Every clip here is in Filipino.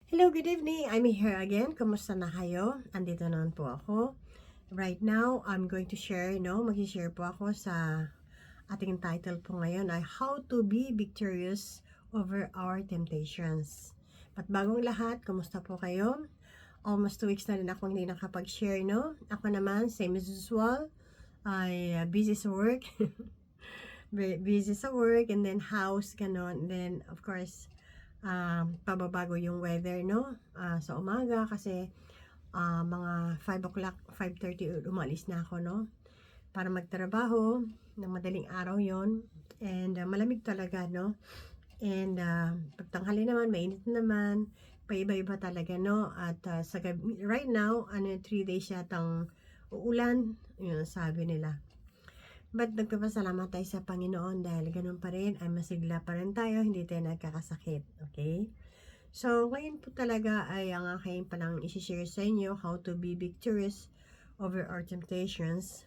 Hello, good evening. I'm here again. Kumusta na kayo? Andito naman po ako. Right now, I'm going to share, mag-share po ako sa ating title po ngayon ay How to be Victorious over Our Temptations. At bagong lahat, kumusta po kayo? Almost 2 weeks na rin ako hindi nakapag-share, no? Ako naman, same as usual, ay busy sa work. Busy sa work and then house, ganon. And then, of course, pababago yung weather, no? Sa umaga kasi mga 5 o'clock, 5:30 umalis na ako, no? Para magtrabaho ng madaling araw yon. And malamig talaga, no? And pagtanghali naman, mainit naman. Paiba-iba talaga, no? At sa gabi, right now, 3 days yatang uulan, yun sabi nila. But nagpapasalamat tayo sa Panginoon dahil ganun pa rin, ay masigla pa rin tayo, hindi tayo nagkakasakit. Okay? So, ngayon po talaga ay ang aking palang isi-share sa inyo how to be victorious over our temptations.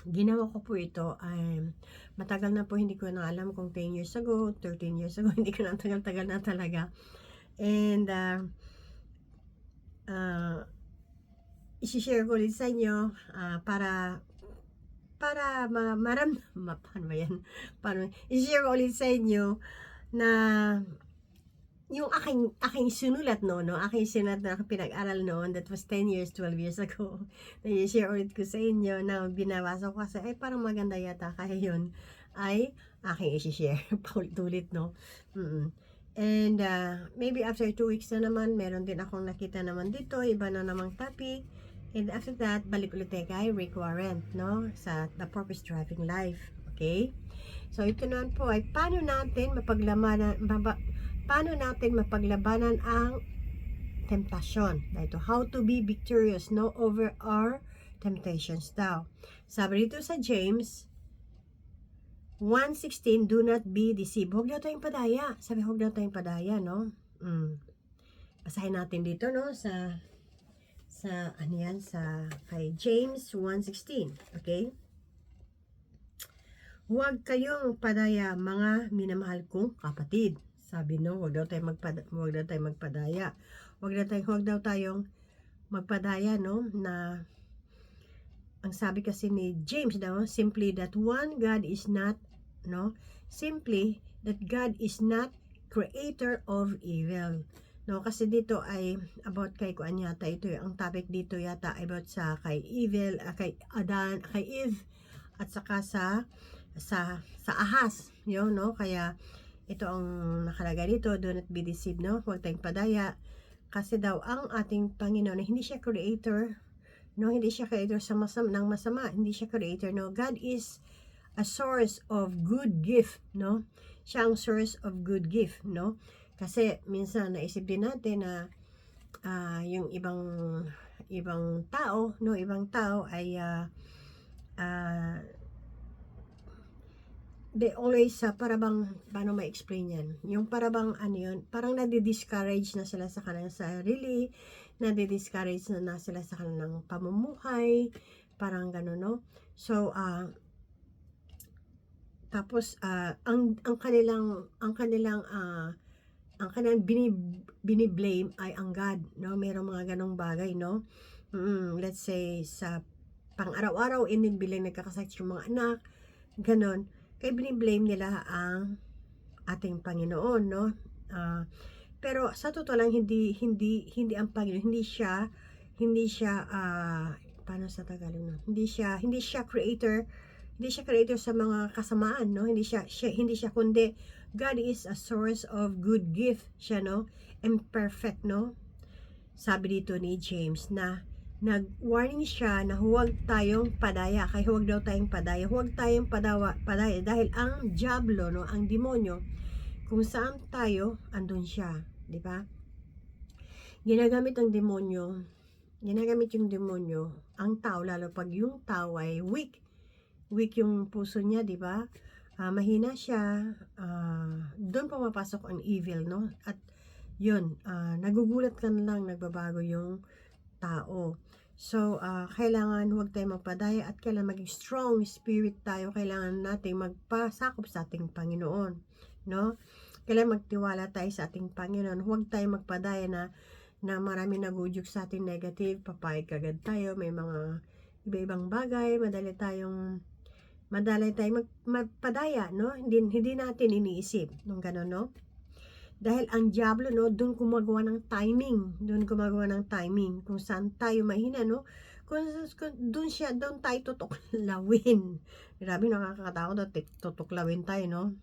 Ginawa ko po ito ay matagal na po, hindi ko na alam kung 10 years ago, 13 years ago, hindi ko na tagal-tagal na talaga. And isi-share ko ulit sa inyo para paano ba yan? I-share ko ulit sa inyo na yung aking sinulat no, aking sinulat na pinag-aral noon, that was 10 years, 12 years ago, na i-share ulit ko sa inyo na binabasa ko kasi, ay parang maganda yata, kaya yun, ay aking i-share, paulit-ulit, no? And maybe after 2 weeks na naman, meron din akong nakita naman dito, iba na namang topic. And after that, balik ulit tayo kay Rick Warren, no? Sa The Purpose Driving Life. Okay? So, ito naman po ay paano natin mapaglabanan ang temptasyon. Ito, how to be victorious, no? Over our temptations daw. Sabi dito sa James 1:16, do not be deceived. Huwag daw tayong padaya. Sabi, huwag daw tayong padaya, no? Basahin natin dito, no? Sa kay James 1:16, okay? Huwag kayong padaya, mga minamahal kong kapatid. Sabi, no, huwag daw tayong magpadaya. Huwag daw tayong magpadaya, no, na ang sabi kasi ni James daw, simply that God is not creator of evil. No, kasi dito ay about kay kuan yata, ito ang topic dito yata about sa kay evil, kay Adan, kay Eve, at saka sa ahas, yun, no? Kaya ito ang nakalagay dito, do not be deceived, no? Huwag tayong padaya. Kasi daw ang ating Panginoon, hindi siya creator, no? Hindi siya creator ng masama, hindi siya creator, no? God is a source of good gift, no? Siya ang source of good gift, no? Kasi minsan naisip din natin na yung ibang tao, no, ay they always parabang, paano ma-explain yan? Yung parabang yun, parang nadi-discourage na sila sa kanilang sarili, nadi-discourage na sila sa kanilang pamumuhay, parang gano'n, no? So, tapos ang kanilang biniblame ay ang God, no? Merong mga ganong bagay, no? Let's say sa pang-araw-araw, bilang nagkakasakit yung mga anak, ganon, kaya biniblame nila ang ating Panginoon, no? Pero sa totoo lang, hindi ang Panginoon, hindi siya paano sa Tagalog, no? Hindi siya creator sa mga kasamaan, no? Hindi siya kundi God is a source of good gift siya, no? And perfect, no? Sabi dito ni James na nag-warning siya na huwag tayong padaya. Kaya huwag daw tayong padaya. Huwag tayong padaya dahil ang diablo, no, ang demonyo, kung saan tayo, andun siya, di ba? Ginagamit yung demonyo ang tao, lalo pag yung tao ay weak yung puso niya, di ba? Mahina siya, doon pumapasok ang evil, no? At yun, nagugulat ka na lang, nagbabago yung tao. So, kailangan huwag tayong magpadaya at kailangan maging strong spirit tayo. Kailangan natin magpasakop sa ating Panginoon, no? kailangan magtiwala tayo sa ating Panginoon. Huwag tayo magpadaya na marami nagudyok sa ating negative, papayag kagad tayo, may mga iba-ibang bagay, madali tayong magpadaya, no? Hindi natin iniisip nung gano'n, no? Dahil ang diablo, no, doon gumagawa ng timing, kung saan tayo mahina, no? Kung doon tayo tutuklawin. Grabe, nakakatakot na tutuklawin tayo, no?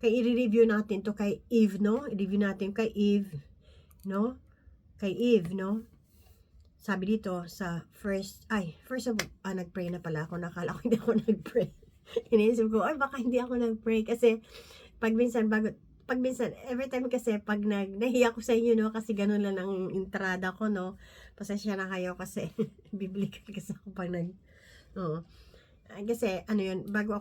Kaya i-review natin to kay Eve, no? I-review natin kay Eve, no? Kay Eve, no? Sabi dito sa first of all, nag-pray na pala ako. Nakala ko hindi ako nag-pray. Iniisip ko, baka hindi ako nag-pray. Kasi, pag minsan, every time kasi, pag nahiya ko sa inyo, no? Kasi ganun lang ang entrada ko, no? Pasensya na kayo kasi, biblical kasi ako pag oo. Kasi ano yun, bago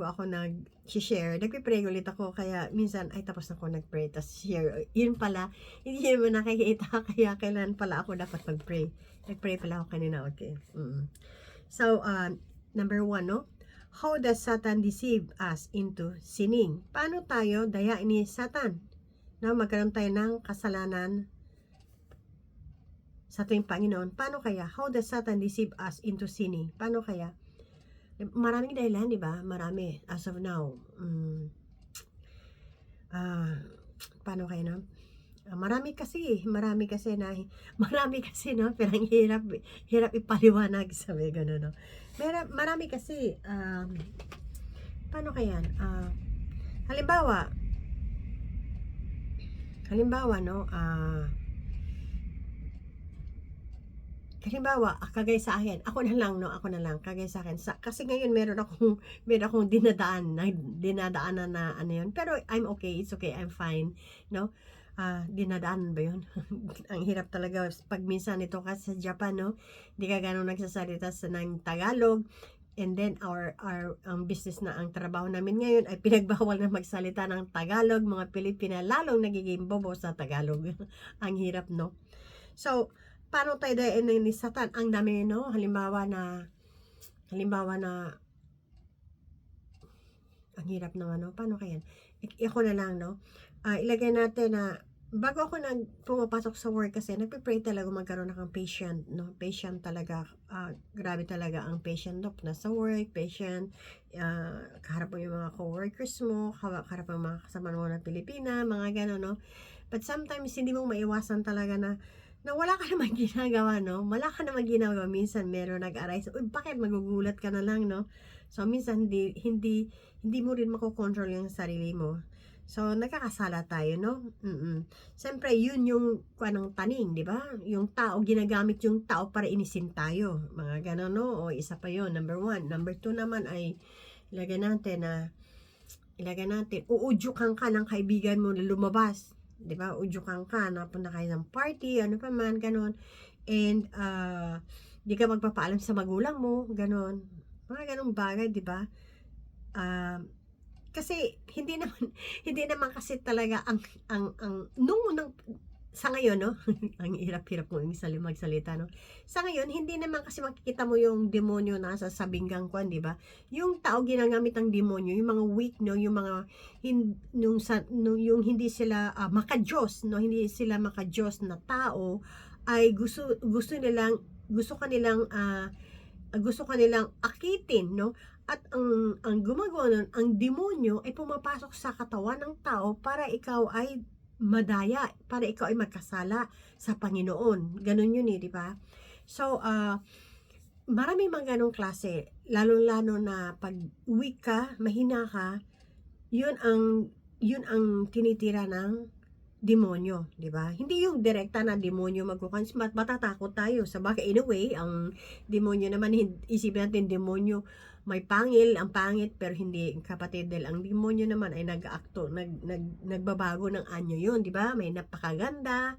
ako nag-share, nagpe-pray ulit ako, kaya minsan ay tapos na ako nag-pray, tapos share, yun pala, hindi mo nakikita, kaya kailan pala ako dapat mag-pray. Nag-pray pala ako kanina, okay. So, number 1, no? How does Satan deceive us into sinning? Paano tayo dayain ni Satan na magkaroon tayo ng kasalanan sa ating Panginoon? Paano kaya? How does Satan deceive us into sinning? Paano kaya? Maraming dahilan, di ba? Marami. As of now. Paano kaya na? Marami kasi, no? Pero ang hirap ipaliwanag, sabi gano'n, no? Marami kasi, paano kaya? Halimbawa, no? Halimbawa, kagaya sa akin, ako na lang, kagaya sa akin. Kasi ngayon, meron akong dinadaanan na ano yun. Pero I'm okay, it's okay, I'm fine, no? Dinadaanan ba yun? Ang hirap talaga. Pag minsan ito kasi sa Japan, no? Hindi ka ganun nagsasalita ng Tagalog. And then, ang business na, ang trabaho namin ngayon ay pinagbawal na magsalita ng Tagalog. Mga Pilipina, lalong nagiging bobo sa Tagalog. Ang hirap, no? So, paano tayo dayain ni Satan? Ang dami, no? Halimbawa na ang hirap naman, no? Paano kaya? Ako na lang, no? Ilagay natin na bago ako pumapasok sa work, kasi nagpe-pray talaga magkaroon ng patient, no? Patient talaga, grabe talaga ang patient, no? Nasa work, patient, kaharap mo yung mga co-workers mo, kaharap mo yung mga kasama mo na Pilipina, mga gano'n, no? But sometimes, hindi mo maiwasan talaga na wala ka naman ginagawa, no? Wala ka naman ginagawa. Minsan, meron nag-arise. Uy, bakit? Magugulat ka na lang, no? So, minsan, hindi mo rin makokontrol yung sarili mo. So, nagkakasala tayo, no? Siyempre, yun yung anong taning, di ba? Yung tao, ginagamit yung tao para inisin tayo. Mga gano'n, no? O, isa pa yun, number 1. Number 2 naman ay, ilagay natin, uudyukan ka ng kaibigan mo na lumabas. Di ba? Udyukan ka, napunta kayo ng party, ano pa man, ganon. And, di ka magpapaalam sa magulang mo, ganon. Mga ganong bagay, di ba? Kasi, hindi naman kasi talaga nung unang, sa ngayon, no? Ang hirap-hirap mo magsalita, no? Sa ngayon, hindi naman kasi makikita mo yung demonyo nasa sabinggang kwan, di ba? Yung tao ginamit ng demonyo, yung mga weak, no? Yung mga yung hindi sila maka-Diyos, no? Hindi sila maka-Diyos na tao, ay gusto kanilang akitin, no? At ang gumagawa nun, ang demonyo ay pumapasok sa katawan ng tao para ikaw ay madaya, para ikaw ay magkasala sa Panginoon. Ganun yun, di ba? So, marami mga ganong klase, lalo na pag weak ka, mahina ka, yun ang tinitira ng demonyo, di ba? Hindi yung direkta na demonyo matatakot tayo. Sa bagay, anyway, ang demonyo naman, isipin natin, demonyo, may ang pangit, pero hindi, kapatid, dahil ang demonyo naman ay nagbabago ng anyo yun, di ba? May napakaganda,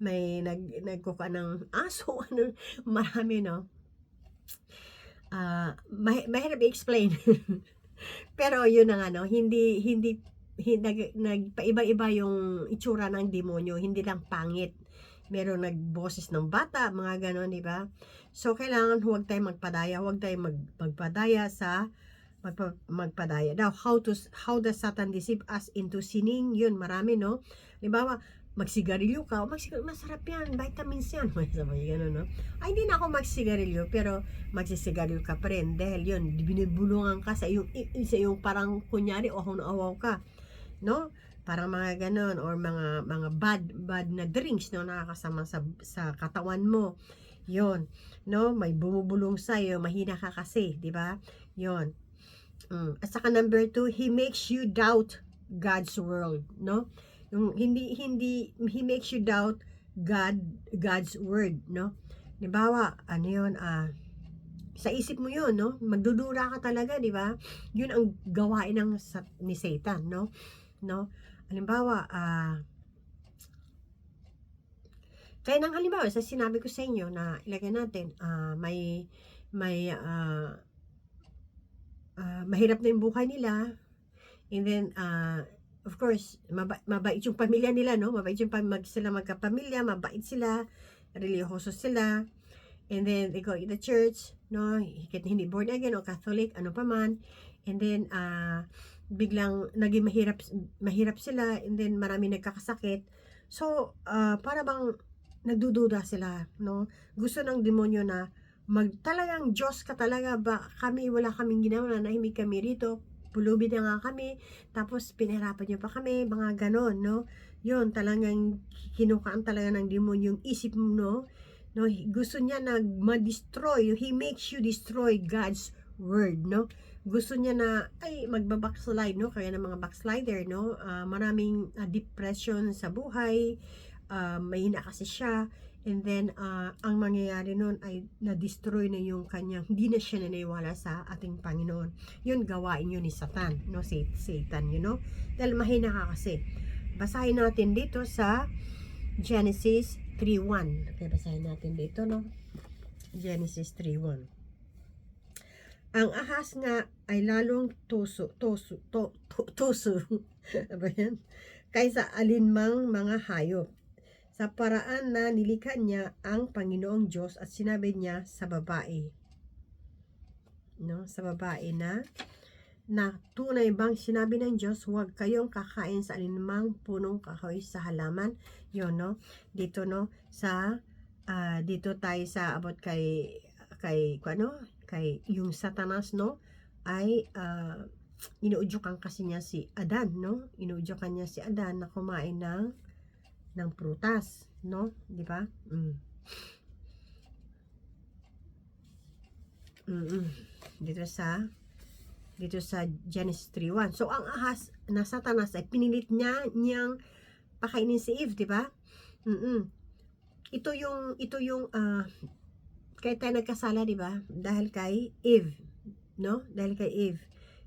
may nagkuka ng aso, marami, no? Mahirap i-explain. Pero yun ang hindi nagpaiba-iba yung itsura ng demonyo, hindi lang pangit. Merong nagboses ng bata, mga ganon, di ba? So, kailangan huwag tayong magpadaya, huwag tayong magpadaya sa magpadaya. Now, how does Satan deceive us into sinning? Yun, marami, no? Halimbawa, magsigarilyo ka, masarap yan, vitamins yan. Sabay, gano'n, no? Ay, hindi na ako magsigarilyo, pero magsisigarilyo ka pa rin. Dahil yun, binibulungan ka sa iyong parang, kunyari, ohaw na ohaw ka, no? Parang mga ganon, or mga bad na drinks, no? Nakakasama sa katawan mo. Yun, no? May bumubulong sa'yo, mahina ka kasi, di ba? Yun. At saka number 2, he makes you doubt God's word, no? Yung hindi he makes you doubt God's word, no? Halimbawa, ano yun, sa isip mo yun, no? Magdudura ka talaga, di ba? Yun ang gawain ni Satan, no? No? Halimbawa, kaya nang halimbawa, sa sinabi ko sa inyo na ilagay natin, may mahirap na yung buhay nila, and then, of course, mabait yung pamilya nila, no? Mabait yung sila magkapamilya, mabait sila, religyoso sila, and then they go to the church, no? Hindi born again o Catholic, ano pa man, and then biglang naging mahirap sila, and then marami nagkakasakit. So, para bang nagdududa sila, no? Gusto ng demonyo na talagang Diyos ka talaga ba? Wala kaming ginawa, nahimik kami rito, pulubi na nga kami, tapos pinahirapan niyo pa kami, mga ganon, no? Yun, talagang kinukaan talaga ng demonyo yung isip mo, no? No, gusto niya na ma-destroy, he makes you destroy God's word, no? Gusto niya na, magbabackslide, no? Kaya ng mga backslider, no? Maraming depression sa buhay, mahina kasi siya, and then, ang mangyayari nun ay na-destroy na yung kanyang, hindi na siya naniniwala sa ating Panginoon. Yun, gawain yun ni Satan, no? Satan, you know? Dahil mahina ka kasi. Basahin natin dito sa Genesis 3:1. Okay, basahin natin dito, no? Genesis 3:1. Ang ahas nga ay lalong tuso ano yan? Kaysa alinmang mga hayop, sa paraan na nilikha niya ang Panginoong Diyos at sinabi niya sa babae, no? Sa babae na tunay bang sinabi ng Diyos, huwag kayong kakain sa alinmang punong kahoy sa halaman. Yun, no? Dito, no? Dito tayo sa about kay yung Satanas, no? Ay inuudyokan kasi niya si Adan, no? Inuudyokan niya si Adan na kumain ng prutas, no? Di ba? Dito sa Genesis 3:1. So ang ahas na Satanas ay pinilit niyang pakainin si Eve, di ba? Ito yung kaya tayo nagkasala, di ba? Dahil kay Eve, no? Dahil kay Eve,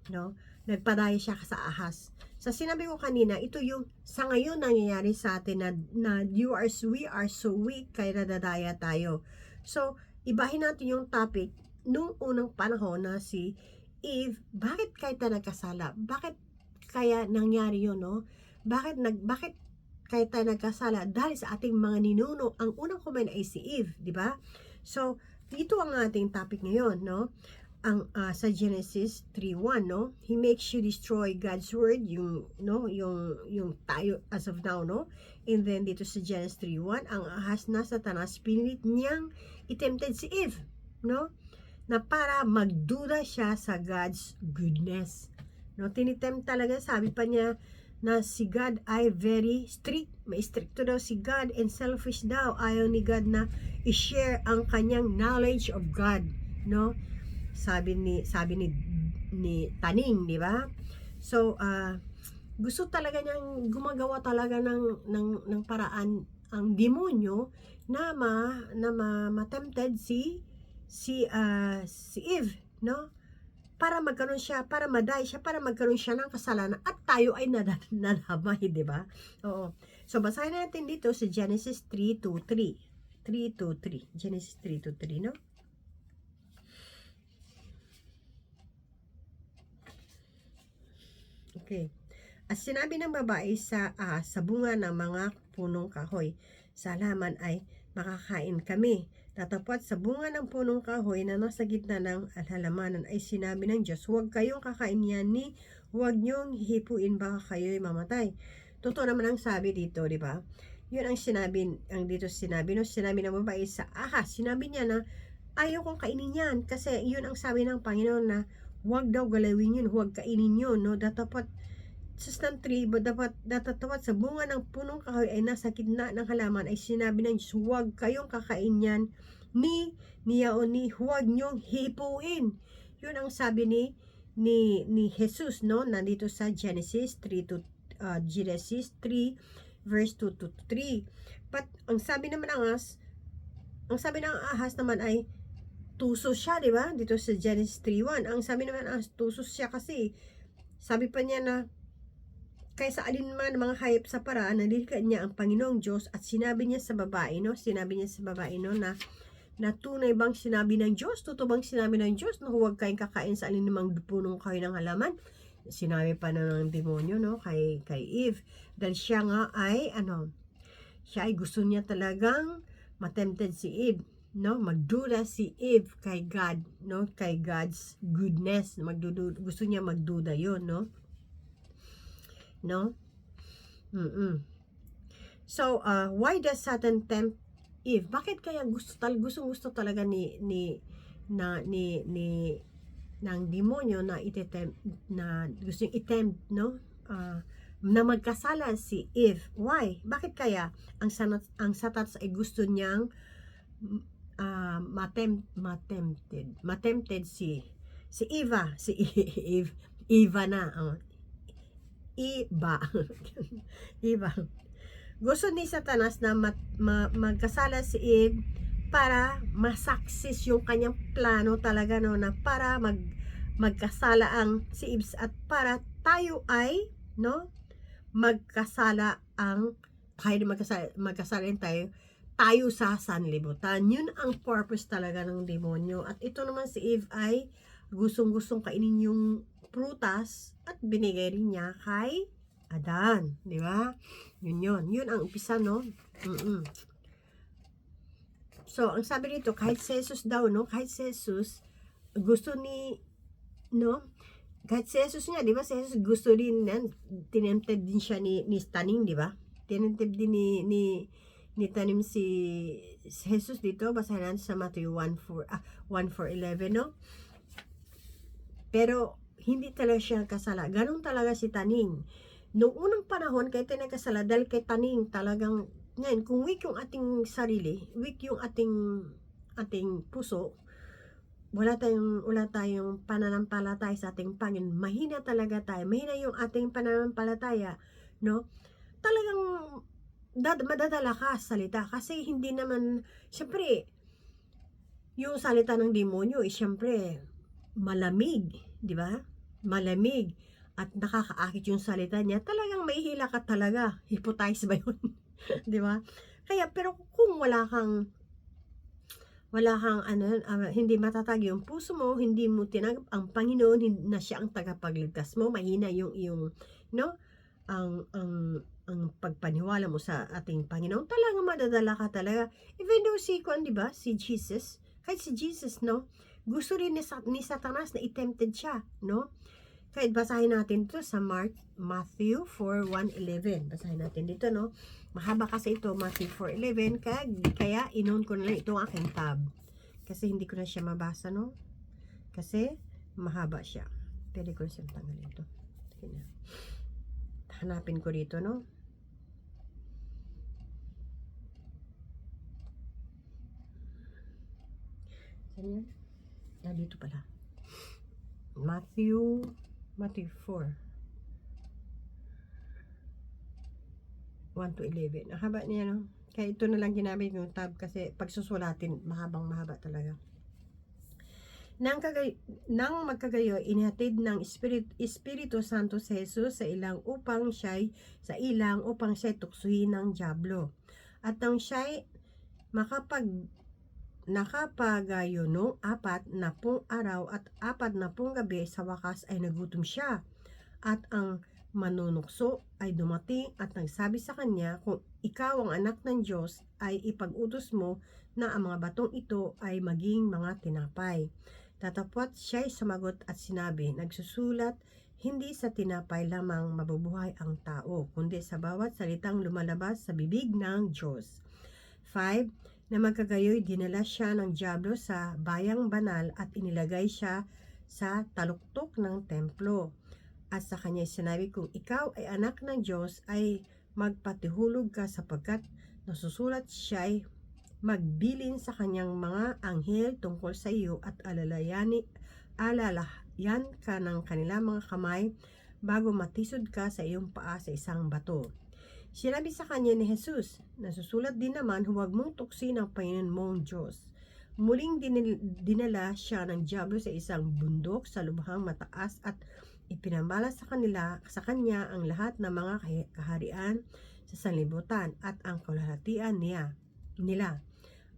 no? Nagpadaya siya sa ahas. Sa sinabi ko kanina, ito yung sa ngayon nangyayari sa atin na we are so weak, kaya nadadaya tayo. So, ibahin natin yung topic nung unang panahon na si Eve, bakit kaya tayo nagkasala? Bakit kaya nangyari yun, no? Bakit kaya tayo nagkasala? Dahil sa ating mga ninuno, ang unang kumain ay si Eve, di ba? So, dito ang ating topic ngayon, no? Ang sa Genesis 3:1, no? He makes you destroy God's word, yung tayo as of now, no? And then dito sa Genesis 3:1, ang ahas na Satanas pinilit niyang i-tempted si Eve, no? Na para magduda siya sa God's goodness, no? Tinitempt talaga, sabi pa niya na si God ay very strict, may stricto daw si God, and selfish daw, ayaw ni God na i-share ang kanyang knowledge of God, no? Sabi ni Taning, di ba? So, gusto talaga niyang gumagawa talaga ng paraan ang demonyo na ma-tempted si Eve, no? Para magkaroon siya, para maday siya, para magkaroon siya ng kasalanan at tayo ay nadamay, di ba? Oo. So, basahin natin dito sa Genesis 3:2-3. Genesis 3:2-3, no? Okay. At sinabi ng babae sa bunga ng mga punong kahoy, sa halaman ay makakain kami. Tatapat sa bunga ng punong kahoy na nasa gitna ng halamanan ay sinabi ng Diyos, huwag kayong kakain yan ni huwag niyong hihipuin baka kayo'y mamatay. Totoo naman ang sabi dito, di ba? Yun ang sinabi, ang dito sinabi, no? Sinabi ng babae sa ahas. Sinabi niya na ayaw kong kainin yan kasi yun ang sabi ng Panginoon na huwag daw galawin yun, huwag kainin yun, no? Dapat sustan tree, dapat datatawat sa bunga ng punong kahoy ay nasa gitna ng halaman ay sinabi ng Diyos, huwag kayong kakain yan niya o ni huwag niyong hipuin. Yun ang sabi ni Jesus, no? Nandito sa Genesis 3 verse 2 to 3. But ang sabi naman ng ahas naman ay tuso siya, di ba? Dito sa Genesis 3:1. Ang sabi naman ahas, tuso siya kasi sabi pa niya na kaysa alinman mga hayop sa paraan, nalilikha niya ang Panginoong Diyos at sinabi niya sa babae, no? Sinabi niya sa babae, no, na tunay bang sinabi ng Diyos? Totoo bang sinabi ng Diyos na huwag kayong kakain sa alinmang punong kahoy ng halaman? Sinabi pa na ng demonyo, no, kay Eve. Dahil siya nga ay, siya ay gusto niya talagang matempted si Eve, no? Magduda si Eve kay God, no? Kay God's goodness. Gusto niya magduda yon, no? No? So, why does Satan tempt Eve? Bakit kaya gusto talaga ng demonyo na gusto i-tempt, no? Na magkasala si Eve. Why? Bakit kaya ang Satan ay gusto niyang matempted si Eva, Eva na, Eva. Gusto ni Satanas na magkasala si Eve para masaksis yung kanyang plano talaga, no, na para magkasala ang si Eve at para tayo ay, no, magkasala rin tayo sa sanlibutan. Yun ang purpose talaga ng demonyo. At ito naman si Eve ay gustong kainin yung prutas at binigay rin niya kay Adan, di ba? Yun ang umpisa, no? So, ang sabi dito, kahit si Jesus daw, no? Kahit si Jesus, gusto no? Kahit si Jesus nga, di ba? Si Jesus gusto din, tinempted din siya ni Taning, di ba? Tinempted din ni Tanim si Jesus dito. Basahin natin sa Matthew 1:4-11, no? Pero, hindi talaga siya kasala. Ganun talaga si Taning. Noong unang panahon, kaya tayo nagkasala dahil kay Taning talagang, ngayon, kung weak yung ating sarili, weak yung ating puso, wala tayong pananampalataya sa ating Panginoon. Mahina talaga tayo. Mahina yung ating pananampalataya, no? Talagang madadala ka sa salita kasi hindi naman, syempre, yung salita ng demonyo, syempre, malamig, di ba? Malamig at nakakaakit yung salita niya, talagang mahihila ka talaga. Hypnotize ba yun? Di ba? Kaya, pero kung wala kang hindi matatag yung puso mo, hindi mo tinanggap ang Panginoon na siya ang tagapagligtas mo, mahina yung no, ang pagpaniwala mo sa ating Panginoon, talagang madadala ka talaga. Even though di ba, si Jesus, kahit si Jesus, no, gusto rin ni Satanas na i-tempted siya, no? Kahit basahin natin to sa Matthew 4:1-11. Basahin natin dito, no? Mahaba kasi ito, Matthew 4:11. Kaya inon ko na lang itong aking tab. Kasi hindi ko na siya mabasa, no? Kasi mahaba siya. Pwede ko na siyang tanggalin ito. Hanapin ko dito, no? Saan yan? Dito pala. Matthew 4. 1-11. Ang haba niya, no? Kaya ito na lang ginamit yung tab kasi pag susulatin, mahaba talaga. Nang magkagayo, inihatid ng Espiritu Santo si Jesus sa ilang upang siya'y tuksuhin ng dyablo. At nang siya'y nakapagayo noong 40 araw at 40 gabi, sa wakas ay nagutom siya. At ang manunukso ay dumating at nagsabi sa kanya, kung ikaw ang anak ng Diyos ay ipag-utos mo na ang mga batong ito ay maging mga tinapay. Tatapot siya'y sumagot at sinabi, nagsusulat, hindi sa tinapay lamang mabubuhay ang tao, kundi sa bawat salitang lumalabas sa bibig ng Diyos. 5. Na magkagayoy dinala siya ng dyablo sa bayang banal at inilagay siya sa taluktok ng templo. At sa kanya sinabi, kung ikaw ay anak ng Diyos ay magpatihulog ka, sapagkat nasusulat siya'y magbilin sa kanyang mga anghel tungkol sa iyo at alalayan ka ng kanilang mga kamay bago matisod ka sa iyong paa sa isang bato. Sinabi sa kanya ni Jesus, nasusulat din naman, huwag mong tuksin ang Panginoon mong Diyos. Muling dinala siya ng dyablo sa isang bundok sa lubhang mataas at ipinamala sa kanya ang lahat ng mga kaharian sa sanlibutan at ang kalahatian nila.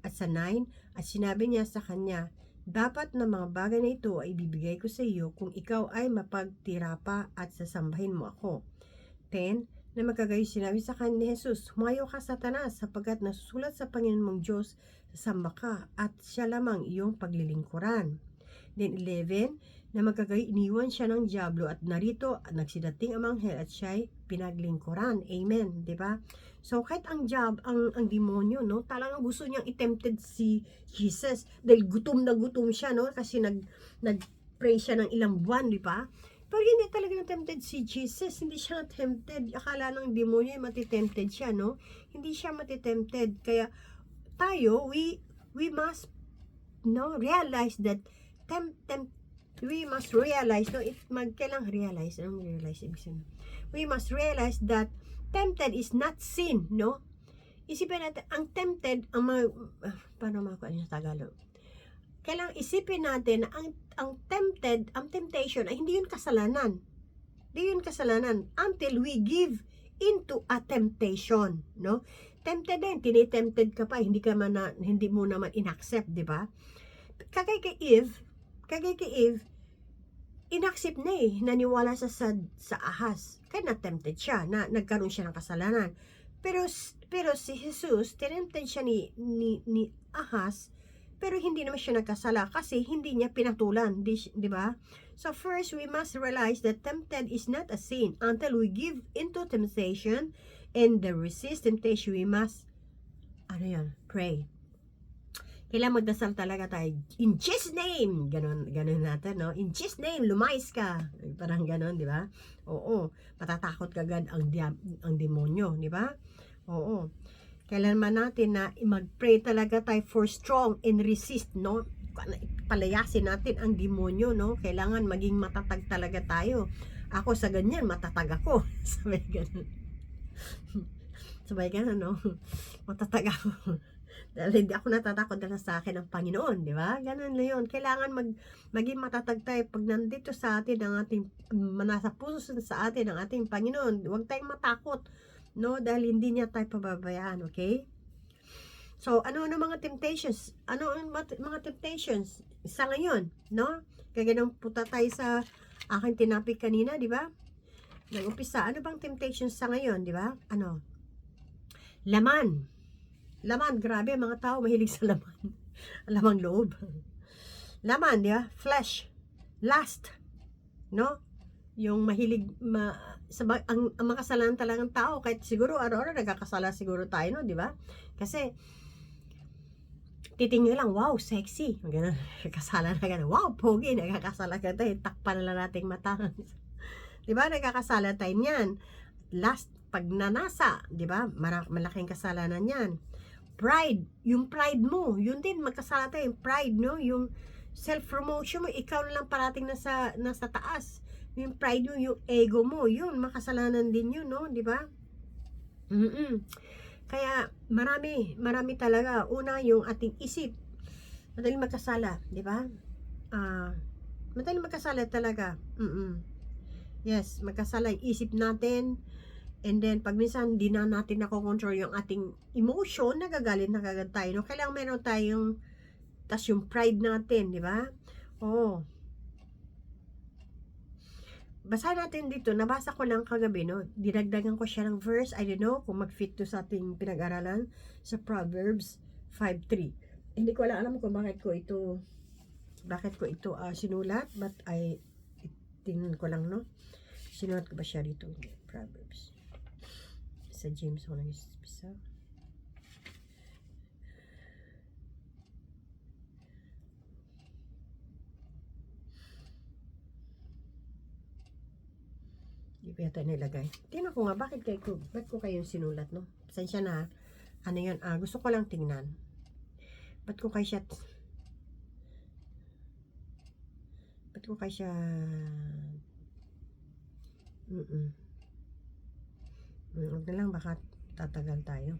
At sa 9, at sinabi niya sa kanya, dapat na mga bagay na ito ay ibibigay ko sa iyo kung ikaw ay mapagtira pa at sasambahin mo ako. 10, na magkagayon sinabi sa kanya ni Jesus, humayo ka Satanas, sapagkat nasusulat sa Panginoon mong Diyos, sasamba ka at siya lamang iyong paglilingkuran. Then 11, na magkagayon iniwan siya ng dyablo at narito at nagsidating ang anghel at siya'y pinaglingkuran. Amen, di ba? So kahit ang demonyo, no, talagang gusto niyang i-tempted si Jesus dahil gutom na gutom siya, no, kasi nag-pray siya ng ilang buwan, di ba? Pero hindi talaga na-tempted si Jesus. Hindi siya na-tempted. Akala ng demonyo ay matitempted siya, no? Hindi siya matitempted. Kaya tayo, we must realize that we must realize, no? Kailang realize. Anong realize? We must realize that tempted is not sin, no? Isipin natin, ang tempted, paano makakuha niya sa Tagalog? Kailangan isipin natin na ang temptation ay hindi yun kasalanan. Hindi yun kasalanan until we give into a temptation, no? Tempted din, tinitempted ka pa, hindi mo naman inaccept, di ba? Kagay kay Eve, inaccept na naniwala sa ahas. Kaya na-tempted siya, nagkaroon siya ng kasalanan. Pero si Jesus, tinempted siya ni ahas, pero hindi naman siya nagkasala kasi hindi niya pinatulan, di ba? So first, we must realize that tempted is not a sin. Until we give into temptation and resist temptation, we must, pray. Kailangan magdasal talaga tayo. In Jesus' name! Ganon natin, no? In Jesus' name, lumayas ka. Parang ganon, di ba? Oo. Matatakot kagad ang demonyo, di ba? Oo. Kailangan natin na mag-pray talaga tayo for strong and resist, no? Palayasin natin ang demonyo, no? Kailangan maging matatag talaga tayo. Ako sa ganyan, matatag ako. Sabay ganun, no? Matatag ako. Dahil hindi ako natatakot dahil sa akin ang Panginoon, di ba? Ganun na yun. Kailangan maging matatag tayo pag nandito sa atin ang nasa puso sa atin ang ating Panginoon. Huwag tayong matakot, no? Dahil hindi niya tayo pababayaan, okay? So, ano mga temptations? Ano ang mga temptations? Isa ngayon, no? Kaya ganun punta tayo sa aking tinapik kanina, di ba? Nag-umpisa, ano bang temptations sa ngayon, di ba? Laman, grabe, mga tao mahilig sa laman. Lamang loob. Laman, di ba? Flesh. Lust. No? Yung mahilig, ang makasalanan talagang tao, kahit siguro araw-araw nagkakasala siguro tayo, no? Di ba? Kasi, titingin lang, wow, sexy. Ganun, nagkakasala na ganun. Wow, pogi, nagkakasala ka tayo. Takpan na lang nating mata. Di ba? Nagkakasala tayo niyan. Last, pagnanasa, di ba? Malaking kasalanan yan. Pride, yung pride mo, yun din, magkasala tayo, yung pride, no? Yung self-promotion mo, ikaw na lang parating nasa taas. Yung pride mo, yung ego mo, yun, makasalanan din yun, no? Di ba? Kaya, marami talaga. Una, yung ating isip, madaling magkasala, di ba? Madaling magkasala talaga. Yes, magkasala yung isip natin. And then, pag minsan, di na natin nakokontrol yung ating emotion, nagagalit na kagad tayo. No? Kailangan meron tayong, tas yung pride natin, di ba? Oo. basahin natin dito, nabasa ko lang kagabi, no? Dinagdagan ko siya ng verse, I don't know kung mag-fit to sa ating pinag-aralan sa Proverbs 5:3. Hindi ko alam kung bakit ko ito sinulat, but tingnan ko lang, no? Sinulat ko ba siya dito? Proverbs. Sa James ko lang isa. Hindi ko yata nilagay. Tingnan ko nga, bakit ko kayong sinulat, no? Pasensya na, ano yun, gusto ko lang tingnan. Ba't ko siya huwag na lang, baka tatagal tayo.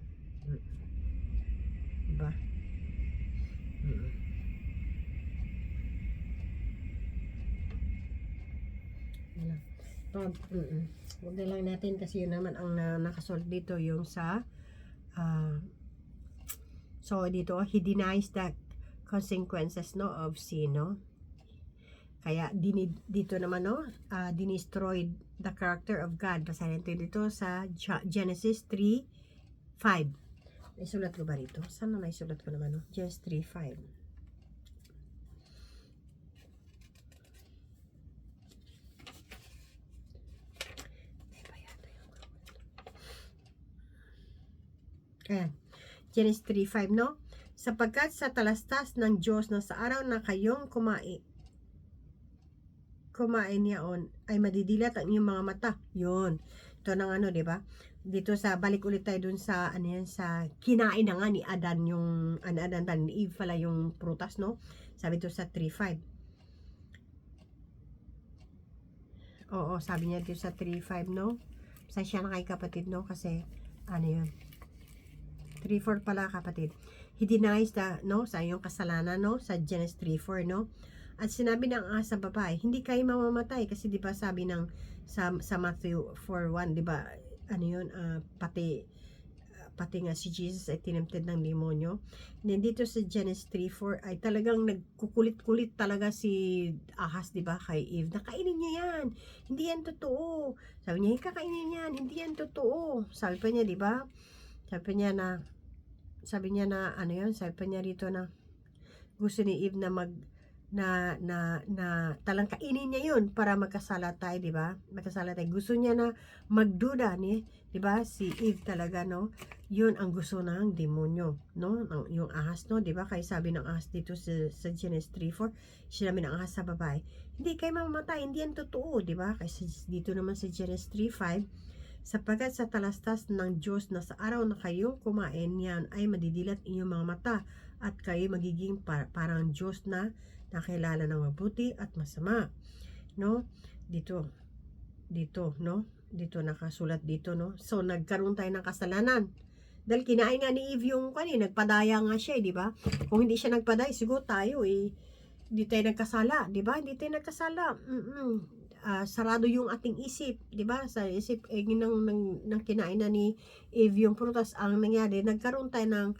Diba? Huwag na lang natin kasi yun naman ang nakasolve dito yung sa so dito, he denies the consequences, no, of sin, no? Kaya dito naman, no, destroyed the character of God. Basahin natin dito sa Genesis 3:5. Naisulat ko ba rito? Saan na naisulat ko naman, no? Genesis 3:5. Ayan. Genesis 3:5, no? Sapagkat sa talastas ng Diyos na sa araw na kayong kumain niyaon ay madidilat ang inyong mga mata. Yun. Ito nang ano, 'di ba? Dito sa balik ulit tayo dun sa ano yan, sa kinain na nga ni Adan yung Adan ni Eve pala yung prutas, no? Sabi to sa 3:5. Oo, sabi niya dito sa 3:5, no? Sa siya na kay kapatid, no? Kasi ano yun? 3:4 pala, kapatid. He denies no, sa iyong kasalanan, no, sa Genesis 3:4, no. At sinabi ng sa babae, hindi kayo mamamatay kasi 'di ba sabi ng sa Matthew 4:1, 'di ba? Ano 'yun, pati nga si Jesus ay tinempted ng demonyo. Then dito sa Genesis 3:4 ay talagang nagkukulit-kulit talaga si Ahas, 'di ba, kay Eve. Nakainin niya 'yan. Hindi yan totoo. Sabi niya, "Kakainin yan. Hindi yan totoo." Sabi pa niya, 'di ba? Sabi niya na ano yun, sabi pa niya rito na gusto ni Eve na talang kainin niya yun para magkasala tayo, di ba? Magkasala tayo. Gusto niya na magduda ni, di ba? Si Eve talaga, no? Yun ang gusto ng demonyo, no? Yung ahas, no? Di ba? Kaya sabi ng ahas dito sa Genesis 3:4, sinabi ng ahas sa babae, hindi kayo mamamatay, hindi yan totoo, di ba? Kasi dito naman sa Genesis 3:5, sapagkat sa talastas ng Diyos na sa araw na kayo kumain yan ay madidilat inyong mga mata at kayo magiging parang Diyos na nakilala ng mabuti at masama, no? Dito, no? Dito nakasulat dito, no? So nagkaroon tayo ng kasalanan dahil kinain nga ni Eve yung nagpadaya nga siya, di ba? Kung hindi siya nagpadaya, siguro tayo hindi tayo nagkasala, di ba? Hindi tayo nagkasala. Sarado yung ating isip, 'di ba? Sa isip ng kinain na ni Eve yung prutas, ang nangyari, nagkaroon tayo ng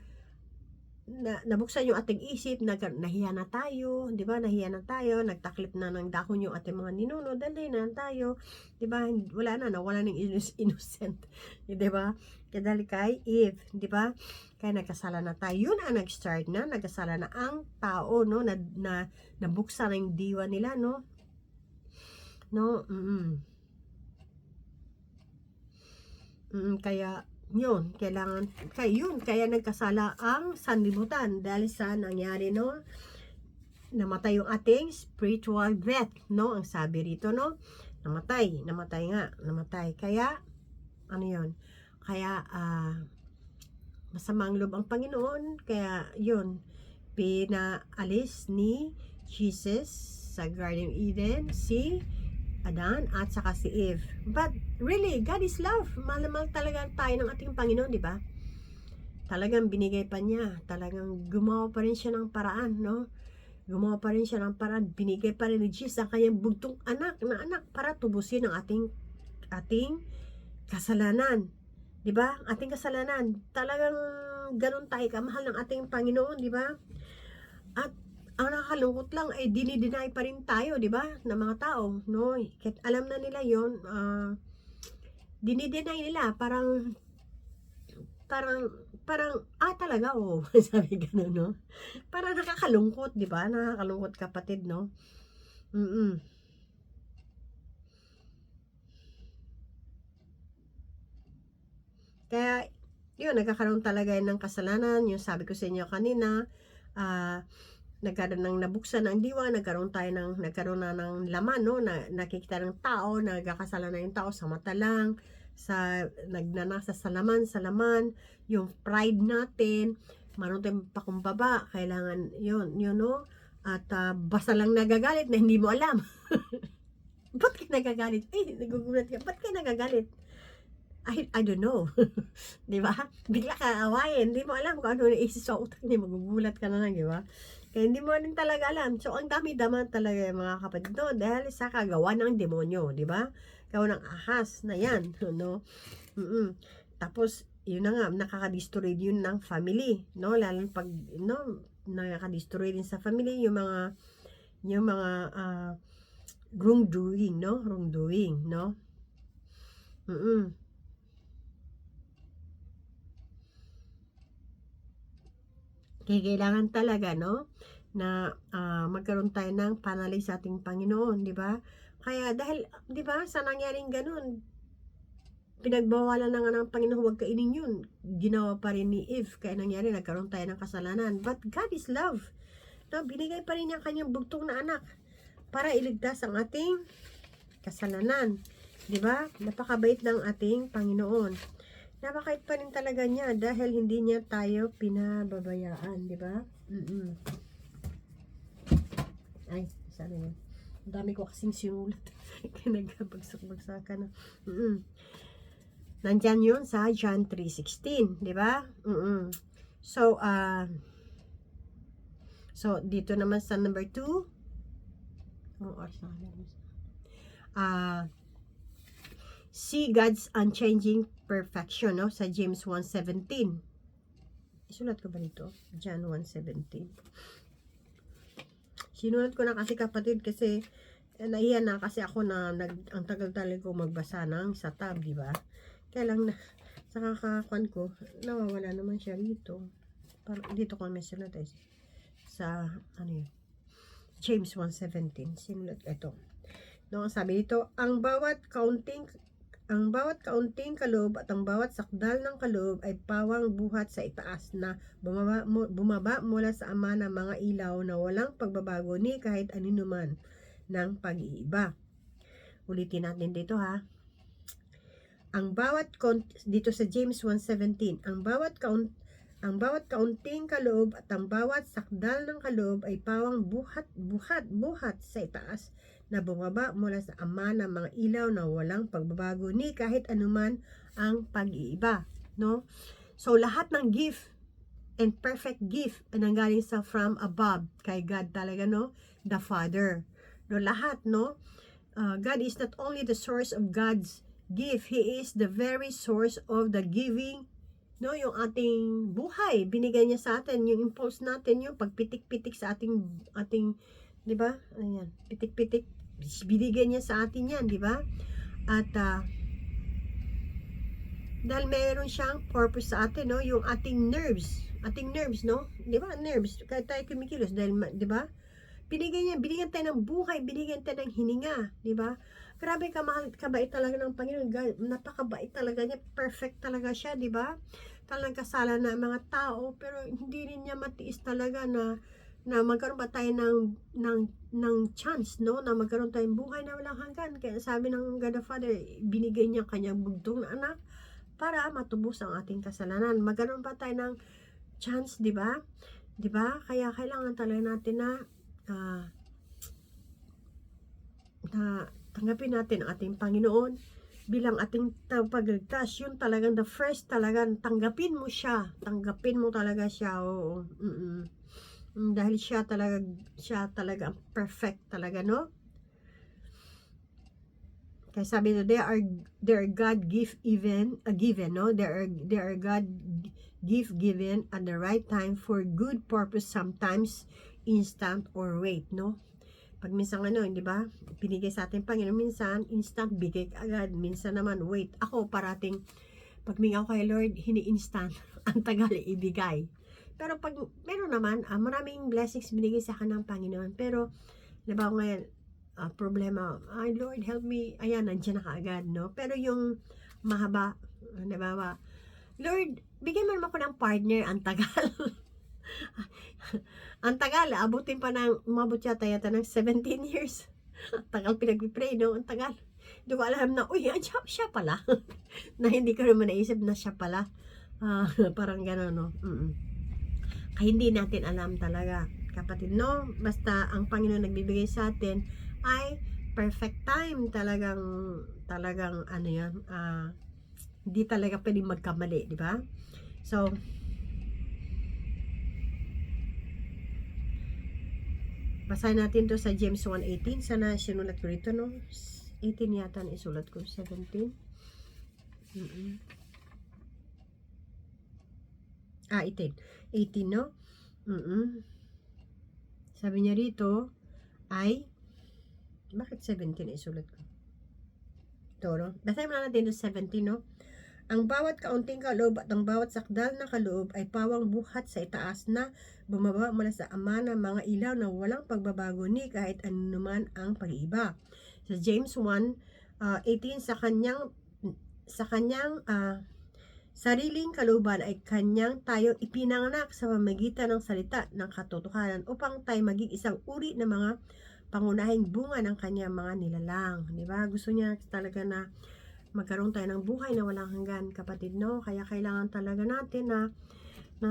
nabuksan yung ating isip, nahiya na tayo, 'di ba? Nahiya na tayo, nagtakip na ng dahon yung ating mga ninuno, dali na tayo, 'di ba? Nawala ng innocent, 'di ba? Kadali kay Eve, 'di ba? Kaya nagkasala na tayo. Yun ang nag-start na, nagkasala na ang tao, no? Na nabuksan ang diwa nila, no? No, kaya yun, kaya nagkasala ang sanlibutan dahil sa nangyari, no, namatay yung ating spiritual death, no, ang sabi rito, no, namatay nga, kaya ano yun, kaya masamang loob ang Panginoon, kaya yun, pinaalis ni Jesus sa Garden of Eden si Adan at saka si Eve. But really, God is love. Mahal talaga tayo ng ating Panginoon, di ba? Talagang binigay pa niya. Talagang gumawa pa rin siya ng paraan, no? Gumawa pa rin siya ng paraan. Binigay pa rin ni Jesus ang kanyang bugtong anak para tubusin ang ating kasalanan. Di ba? Ating kasalanan. Talagang ganun tayo kamahal ng ating Panginoon, di ba? At ang nakakalungkot lang ay dinideny pa rin tayo, di ba, ng mga tao, no? Kahit alam na nila yon, dinideny nila, parang, talaga, oh, sabi gano'n, no? Parang nakakalungkot, di ba? Nakakalungkot, kapatid, no? Kaya, yun, nagkakaroon talaga ng kasalanan, yung sabi ko sa inyo kanina, nagkaroon ng nabuksan ng diwa, nagkaroon na ng laman, no, na nakikita ng tao, nagkakasala na yung tao sa mata lang, nagnanasa sa laman, yung pride natin, maroon tayong pakumbaba, kailangan, yun, no, at basta lang nagagalit na hindi mo alam. Ba't ka nagagalit? Ay, nagugulat ka, ba't ka nagagalit? I don't know. Di ba? Bigla ka awayin. Hindi mo alam kung ano naisip sa utak niya. Magugulat ka na lang, di ba? Kaya hindi mo rin talaga alam. So, ang dami-daman talaga mga kapatid no? Dahil sa kagawa ng demonyo, di ba? Gawa ng ahas na yan, no? Tapos, yun na nga, nakaka-destroy yun ng family, no? Lalo pag, no, nakaka-destroy din sa family yung mga wrongdoing, no? Wrongdoing, no? Kaya kailangan talaga, no, na magkaroon tayo ng panalig sa ating Panginoon, di ba? Kaya dahil, di ba, sa nangyaring ganun, pinagbawalan na nga ng Panginoon, huwag kainin yun. Ginawa pa rin ni Eve, kaya nangyari, nagkaroon tayo ng kasalanan. But God is love. No, binigay pa rin niya kanyang bugtong na anak para iligtas ang ating kasalanan. Di ba? Napakabait ng ating Panginoon. Napakait pa rin talaga niya dahil hindi niya tayo pinababayaan, di ba? Ay, sana yun. Ang dami ko kasing sinulat. Kaya nagkabagsak-bagsakan na. Nandyan yun sa John 3:16, di ba? So, dito naman sa number 2. See God's unchanging perfection, no? Sa James 1:17. Isulat ko ba nito? John 1:17. Sinulat ko na kasi kapatid kasi naiyan na kasi ako na ang tagal-tagal ko magbasa ng sa tab, di ba? Kaya lang sa kakakuan ko, nawawala naman siya rito. Dito ko may sinulat sa ano yun? James 1:17. Sinulat ito. No, sabi dito, ang bawat kaunting kaloob at ang bawat sakdal ng kaloob ay pawang buhat sa itaas na bumaba mula sa Ama ng mga ilaw na walang pagbabago ni kahit aninuman ng pag-iiba. Ulitin natin dito ha. Dito sa James 1:17, ang bawat kaunting kaloob at ang bawat sakdal ng kaloob ay pawang buhat sa itaas na bumaba mula sa Ama ng mga ilaw na walang pagbabago ni kahit anuman ang pag-iiba, no? So lahat ng gift and perfect gift ay nanggaling sa from above kay God talaga, no? The Father. No, lahat, no? God is not only the source of God's gift, He is the very source of the giving, no? Yung ating buhay, binigay niya sa atin, yung impulse natin, yung pagpitik-pitik sa ating, di ba? Ayan, pitik-pitik, binigay niya sa atin yan, di ba? At, dahil meron siyang purpose sa atin, no? Yung ating nerves, no? Di ba? Nerves, kaya tayo kumikilos, dahil, di ba? Binigyan tayo ng buhay, binigyan tayo ng hininga, di ba? Grabe kabait talaga ng Panginoon. God, napakabait talaga niya, perfect talaga siya, di ba? Talagang kasala na ang mga tao, pero hindi rin niya matiis talaga na magkaroon pa tayo ng chance, no? Na magkaroon tayong buhay na walang hanggan. Kaya sabi ng God the Father, binigay niya kanyang bugtong na anak para matubos ang ating kasalanan. Magkaroon pa tayo ng chance, di ba? Di ba? Kaya kailangan talaga natin na tanggapin natin ang ating Panginoon bilang ating tagapagligtas. Yun talagang the first talagang tanggapin mo talaga siya. Oo. Dahil siya talaga perfect talaga, no? Kaya sabi na they are God given, no? They are God given at the right time for good purpose. Sometimes instant or wait, no? Pag minsan di ba? Binigay sa atin Panginoon, minsan instant bigay agad, minsan naman wait. Ako parating pag mingaw kay Lord, ini-instant ang tagal ibigay. Pero pag meron naman, maraming blessings binigay sa akin ng Panginoon. Pero diba ngayon, problema, ay Lord help me, ayan, nandiyan na kaagad, no? Pero yung mahaba, diba ba? Lord, bigyan mo naman ako ng partner, ang tagal. Ang tagal, abutin pa ng, umabot yata ng 17 years. Tagal pinag-pray, no? Ang tagal. Hindi ko alam na, uy, siya pala. Na hindi ko naman naisip na siya pala. Parang gano'n, no? Kaya hindi natin alam talaga, kapatid, no? Basta ang Panginoon nagbibigay sa atin ay perfect time. Talagang ano yan, hindi talaga pwedeng magkamali, di ba? So, basahin natin to sa James 1:18. Sana sinulat ko rito, no? 18 yata na isulat ko. 17. 18. 18, no? Sabi niya rito ay, bakit 17 na isulat ko? Ito, no? Basahin mo na natin yung 17, no? Ang bawat kaunting kaloob at ang bawat sakdal na kaloob ay pawang buhat sa itaas na bumaba mula sa Ama ng mga ilaw na walang pagbabago ni kahit anuman ang pag-iiba. Sa James 1:18, sa kanyang sariling kalooban ay kanyang tayo ipinanganak sa pamamagitan ng salita ng katotohanan upang tayo maging isang uri ng mga pangunahing bunga ng kanyang mga nilalang. Diba? Gusto niya talaga na magkaroon tayo ng buhay na walang hanggan, kapatid, no? Kaya kailangan talaga natin na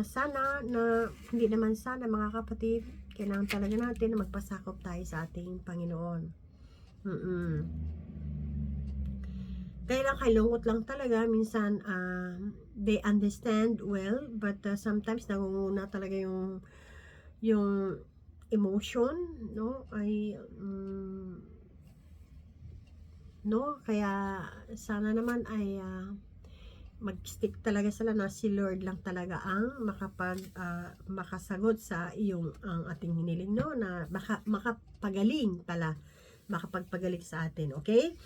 sana, na hindi naman sana, mga kapatid, kailangan talaga natin na magpasakop tayo sa ating Panginoon. Kaya lang, kailungkot lang talaga, minsan, they understand well, but sometimes nangunguna talaga yung emotion, no? Ay, no, kaya sana naman ay mag-stick talaga sila na si Lord lang talaga ang makasagot sa ang ating hiniling, no, na makapagaling makapagpagaling sa atin. Okay,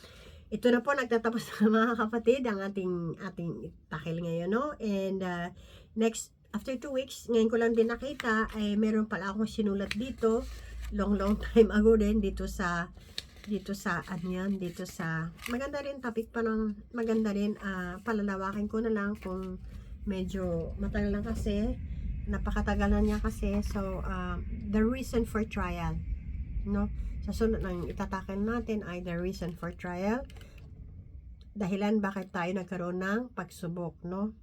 ito na po, nagtatapos na mga kapatid ang ating takil ngayon, no? And next, after 2 weeks, ngayon ko lang din nakita, ay meron pala akong sinulat dito long time ago din dito sa maganda rin topic pa ng maganda rin, palalawakin ko na lang kung medyo matagal lang kasi, napakatagal na niya kasi. So the reason for trial, no? Sa sunod ng itatakil natin ay the reason for trial, dahilan bakit tayo nagkaroon ng pagsubok, no?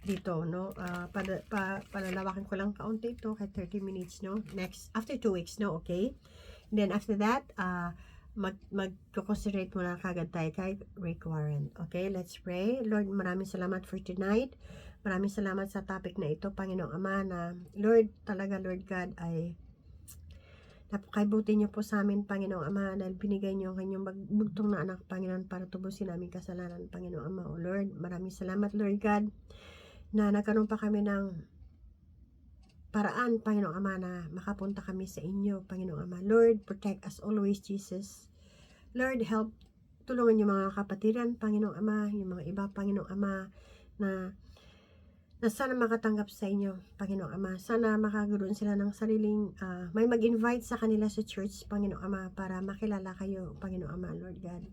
Dito, no? Palalawakin ko lang kaunti ito, kahit 30 minutes, no? Next, after 2 weeks, no? Okay? Then after that, mag-concentrate muna kagad tayo kay Rick Warren. Okay, let's pray. Lord, maraming salamat for tonight. Maraming salamat sa topic na ito, Panginoong Ama, na Lord, talaga, Lord God, ay napakaibuti niyo po sa amin, Panginoong Ama, dahil binigay niyo ang kanyang bugtong na anak, Panginoon, para tubusin namin kasalanan, Panginoong Ama. O Lord, maraming salamat, Lord God, na nagkaroon pa kami ng paraan, Panginoong Ama, na makapunta kami sa inyo, Panginoong Ama. Lord, protect us always, Jesus. Lord, help, tulungan yung mga kapatiran, Panginoong Ama, yung mga iba, Panginoong Ama, na sana makatanggap sa inyo, Panginoong Ama. Sana makaganoon sila ng sariling, may mag-invite sa kanila sa church, Panginoong Ama, para makilala kayo, Panginoong Ama, Lord God.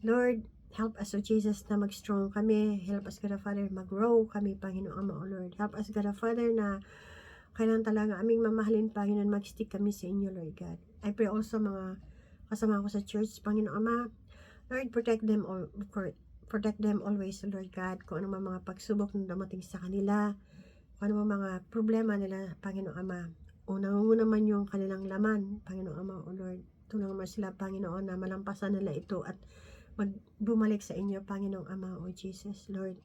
Lord, help us, O Jesus, na mag-strong kami. Help us, God, Father, mag-grow kami, Panginoong Ama, O Lord. Help us, God, Father, na kailan talaga aming mamahalin, Panginoon, mag-stick kami sa inyo, Lord God. I pray also mga kasama ko sa church, Panginoon Ama. Lord, protect them always, Lord God. Kung ano mga pagsubok na dumating sa kanila, kung ano mga problema nila, Panginoon Ama. Unang-una man yung kanilang laman, Panginoon Ama, O Lord. Tulungan mo sila, Panginoon, na malampasan nila ito at bumalik sa inyo, Panginoong Ama, O Jesus, Lord.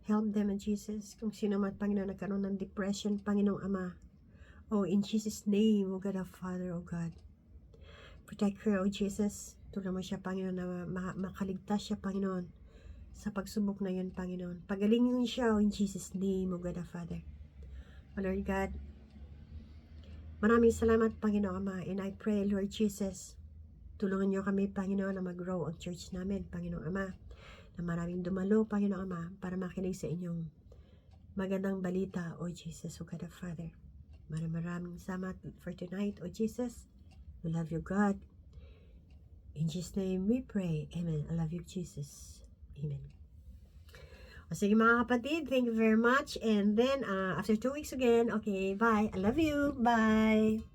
Help them, Jesus. Kung sino man, Panginoon, nagkaroon ng depression, Panginoong Ama. Oh, in Jesus' name, O God of Father, O God. Protect her, O Jesus. Tulungan mo siya, Panginoon, na makaligtas siya, Panginoon, sa pagsubok na yun, Panginoon. Pagalingin siya, O in Jesus' name, O God of Father. O Lord God, Maraming salamat, Panginoon Ama. And I pray, Lord Jesus, tulungan niyo kami, Panginoon, na mag-grow ang church namin, Panginoon Ama. Na maraming dumalo, Panginoon Ama, para makinig sa inyong magandang balita, O Jesus, O God of Father. Maraming salamat for tonight, O Jesus. We love you, God. In Jesus' name we pray. Amen. I love you, Jesus. Amen. O sige mga kapatid, thank you very much. And then, after 2 weeks again, okay, bye. I love you. Bye.